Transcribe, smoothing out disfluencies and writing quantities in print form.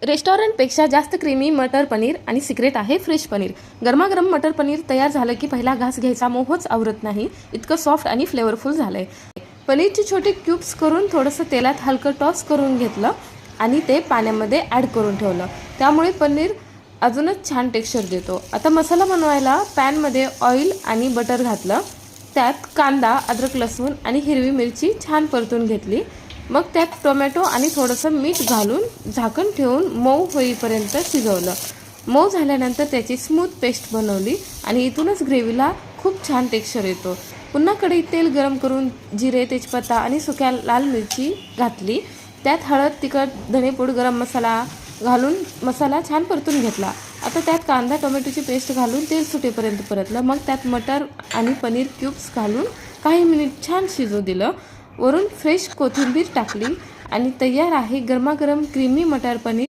रेस्टॉरंटपेक्षा जास्त क्रीमी मटर पनीर आणि सिक्रेट आहे फ्रेश पनीर। गरमागरम मटर पनीर तयार झालं की पहिला घास घ्यायचा मोहच आवरत नाही, इतकं सॉफ्ट आणि फ्लेवरफुल झालंय। पनीरचे छोटे क्यूब्स करून थोडंसं तेलात हलकं टॉस करून घेतलं आणि ते पाण्यामध्ये ॲड करून ठेवलं, त्यामुळे पनीर अजूनच छान टेक्स्चर देतो। आता मसाला बनवायला पॅनमध्ये ऑइल आणि बटर घातलं, त्यात कांदा, अद्रक, लसूण आणि हिरवी मिरची छान परतून घेतली। मग त्यात टोमॅटो आणि थोडंसं मीठ घालून झाकण ठेवून मऊ होईपर्यंत शिजवलं। मऊ झाल्यानंतर त्याची स्मूथ पेस्ट बनवली आणि इथूनच ग्रेव्हीला खूप छान टेक्स्चर येतो। पुन्हा कढईत तेल गरम करून जिरे, तेजपत्ता आणि सुक्या लाल मिरची घातली, त्यात हळद, तिखट, धणेपूड, गरम मसाला घालून मसाला छान परतून घेतला। आता त्यात कांदा, टोमॅटोची पेस्ट घालून तेल सुटेपर्यंत परतलं। मग त्यात मटर आणि पनीर क्यूब्स घालून काही मिनिट छान शिजू दिलं। वरून फ्रेश कोथिंबीर टाकली आणि तयार आहे गरमागरम क्रीमी मटर पनीर।